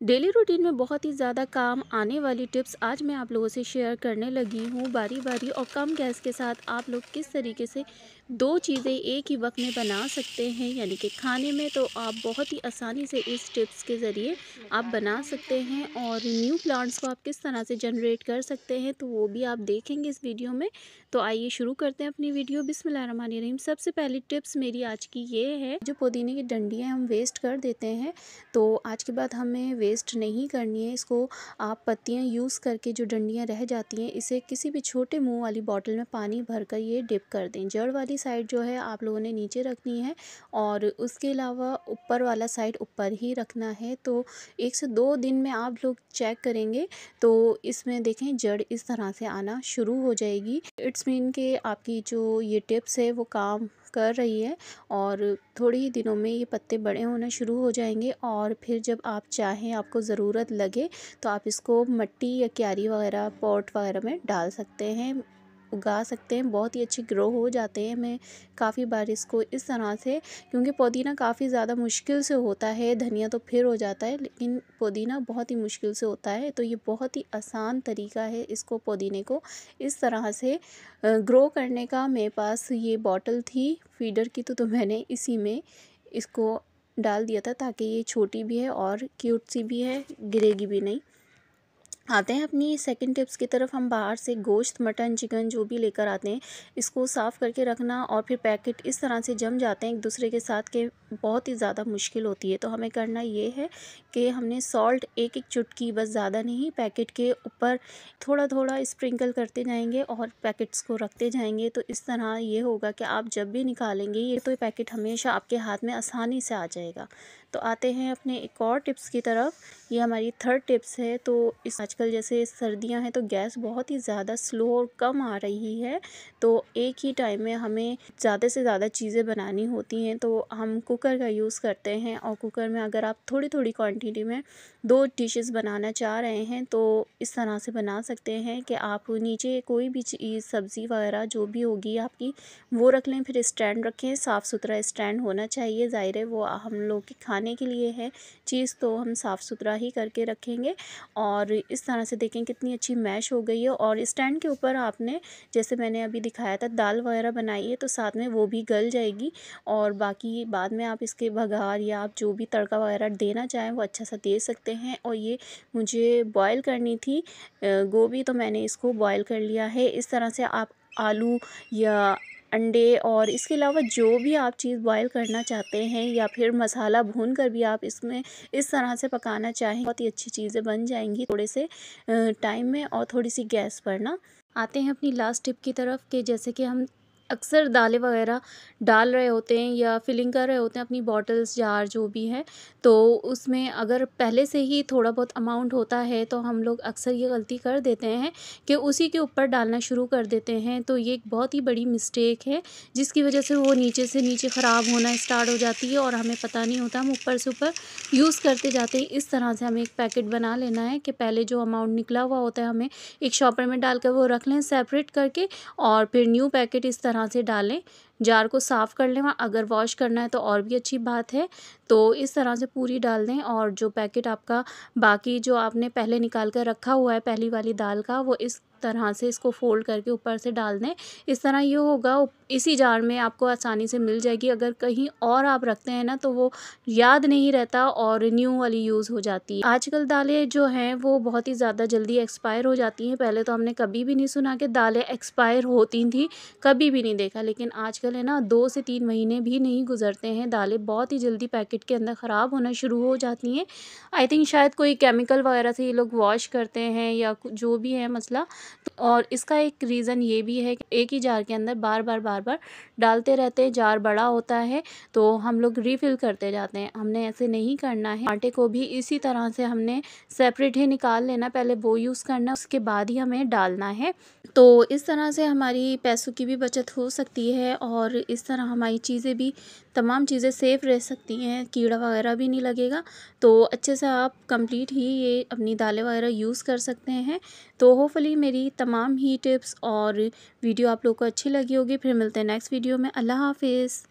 Daily routine में बहुत ही ज़्यादा काम आने वाली टिप्स आज मैं आप लोगों से शेयर करने लगी हूँ बारी बारी और कम गैस के साथ आप लोग किस तरीके से दो चीज़ें एक ही वक्त में बना सकते हैं, यानी कि खाने में तो आप बहुत ही आसानी से इस टिप्स के ज़रिए आप बना सकते हैं और न्यू प्लांट्स को आप किस तरह से जनरेट कर सकते हैं तो वो भी आप देखेंगे इस वीडियो में। तो आइए शुरू करते हैं अपनी वीडियो। बिस्मिल्लाहिर्रहमानिर्रहीम। सबसे पहली टिप्स मेरी आज की ये है, जो पुदीने की डंडियाँ हम वेस्ट कर देते हैं तो आज के बाद हमें वेस्ट नहीं करनी है। इसको आप पत्तियां यूज़ करके जो डंडियां रह जाती हैं इसे किसी भी छोटे मुंह वाली बॉटल में पानी भरकर ये डिप कर दें। जड़ वाली साइड जो है आप लोगों ने नीचे रखनी है और उसके अलावा ऊपर वाला साइड ऊपर ही रखना है। तो 1 से 2 दिन में आप लोग चेक करेंगे तो इसमें देखें जड़ इस तरह से आना शुरू हो जाएगी। इट्स मीन कि आपकी जो ये टिप्स है वो काम कर रही है और थोड़े ही दिनों में ये पत्ते बड़े होना शुरू हो जाएंगे और फिर जब आप चाहें, आपको ज़रूरत लगे तो आप इसको मिट्टी या क्यारी वगैरह पॉट वगैरह में डाल सकते हैं, उगा सकते हैं। बहुत ही अच्छे ग्रो हो जाते हैं। मैं काफ़ी बार इसको इस तरह से, क्योंकि पुदीना काफ़ी ज़्यादा मुश्किल से होता है, धनिया तो फिर हो जाता है लेकिन पुदीना बहुत ही मुश्किल से होता है। तो ये बहुत ही आसान तरीका है इसको, पुदीने को इस तरह से ग्रो करने का। मेरे पास ये बॉटल थी फीडर की तो मैंने इसी में इसको डाल दिया था ताकि ये छोटी भी है और क्यूट सी भी है, गिरेगी भी नहीं। आते हैं अपनी सेकंड टिप्स की तरफ। हम बाहर से गोश्त, मटन, चिकन जो भी लेकर आते हैं इसको साफ़ करके रखना और फिर पैकेट इस तरह से जम जाते हैं एक दूसरे के साथ के बहुत ही ज़्यादा मुश्किल होती है। तो हमें करना ये है कि हमने सॉल्ट एक एक चुटकी, बस ज़्यादा नहीं, पैकेट के ऊपर थोड़ा थोड़ा स्प्रिंकल करते जाएंगे और पैकेट्स को रखते जाएंगे। तो इस तरह ये होगा कि आप जब भी निकालेंगे ये तो ये पैकेट हमेशा आपके हाथ में आसानी से आ जाएगा। तो आते हैं अपने एक और टिप्स की तरफ। ये हमारी थर्ड टिप्स है। तो इस आजकल जैसे सर्दियां हैं तो गैस बहुत ही ज़्यादा स्लो और कम आ रही है, तो एक ही टाइम में हमें ज़्यादा से ज़्यादा चीज़ें बनानी होती हैं तो हम कुकर का यूज़ करते हैं। और कुकर में अगर आप थोड़ी थोड़ी क्वांटिटी में 2 डिशेस बनाना चाह रहे हैं तो इस तरह से बना सकते हैं कि आप नीचे कोई भी चीज़, सब्ज़ी वगैरह जो भी होगी आपकी वो रख लें, फिर स्टैंड रखें। साफ़ सुथरा स्टैंड होना चाहिए, ज़ाहिर है वो हम लोग के खाने के लिए है चीज़ तो हम साफ़ सुथरा ही करके रखेंगे। और इस तरह से देखें कितनी अच्छी मैश हो गई है। और स्टैंड के ऊपर आपने, जैसे मैंने अभी दिखाया था, दाल वगैरह बनाई है तो साथ में वो भी गल जाएगी और बाकी बाद में आप इसके बघार या आप जो भी तड़का वगैरह देना चाहें वो अच्छा सा दे सकते हैं। और ये मुझे बॉयल करनी थी गोभी, तो मैंने इसको बॉयल कर लिया है। इस तरह से आप आलू या अंडे और इसके अलावा जो भी आप चीज़ बॉयल करना चाहते हैं या फिर मसाला भून कर भी आप इसमें इस तरह से पकाना चाहें, बहुत ही अच्छी चीज़ें बन जाएंगी थोड़े से टाइम में और थोड़ी सी गैस पर ना। आते हैं अपनी लास्ट टिप की तरफ कि जैसे कि हम अक्सर दालें वगैरह डाल रहे होते हैं या फिलिंग कर रहे होते हैं अपनी बॉटल्स, जार जो भी है, तो उसमें अगर पहले से ही थोड़ा बहुत अमाउंट होता है तो हम लोग अक्सर ये गलती कर देते हैं कि उसी के ऊपर डालना शुरू कर देते हैं। तो ये एक बहुत ही बड़ी मिस्टेक है जिसकी वजह से वो नीचे से नीचे ख़राब होना स्टार्ट हो जाती है और हमें पता नहीं होता, हम ऊपर से ऊपर यूज़ करते जाते हैं। इस तरह से हमें एक पैकेट बना लेना है कि पहले जो अमाउंट निकला हुआ होता है हमें एक शॉपर में डाल कर वो रख लें सेपरेट करके और फिर न्यू पैकेट इस तरह से डालें। जार को साफ़ कर लें, अगर वॉश करना है तो और भी अच्छी बात है। तो इस तरह से पूरी डाल दें और जो पैकेट आपका बाकी जो आपने पहले निकाल कर रखा हुआ है पहली वाली दाल का, वो इस तरह से इसको फोल्ड करके ऊपर से डाल दें। इस तरह ये होगा इसी जार में आपको आसानी से मिल जाएगी। अगर कहीं और आप रखते हैं ना तो वो याद नहीं रहता और न्यू वाली यूज़ हो जाती है। आजकल दालें जो हैं वो बहुत ही ज़्यादा जल्दी एक्सपायर हो जाती हैं। पहले तो हमने कभी भी नहीं सुना कि दालें एक्सपायर होती थी, कभी भी नहीं देखा, लेकिन आजकल है ना 2 से 3 महीने भी नहीं गुजरते हैं, दालें बहुत ही जल्दी पैकेट के अंदर ख़राब होना शुरू हो जाती हैं। आई थिंक शायद कोई केमिकल वगैरह से ये लोग वॉश करते हैं या जो भी है मसला। और इसका एक रीज़न ये भी है कि एक ही जार के अंदर बार बार डालते रहते हैं, जार बड़ा होता है तो हम लोग रिफ़िल करते जाते हैं। हमने ऐसे नहीं करना है। आटे को भी इसी तरह से हमने सेपरेट ही निकाल लेना, पहले वो यूज़ करना उसके बाद ही हमें डालना है। तो इस तरह से हमारी पैसों की भी बचत हो सकती है और इस तरह हमारी चीज़ें भी, तमाम चीज़ें सेफ़ रह सकती हैं, कीड़ा वगैरह भी नहीं लगेगा। तो अच्छे से आप कंप्लीट ही ये अपनी दालें वगैरह यूज़ कर सकते हैं। तो होपफुली मेरी तमाम ही टिप्स और वीडियो आप लोग को अच्छी लगी होगी। फिर मिलते हैं नेक्स्ट वीडियो में। अल्लाह हाफ़िज़।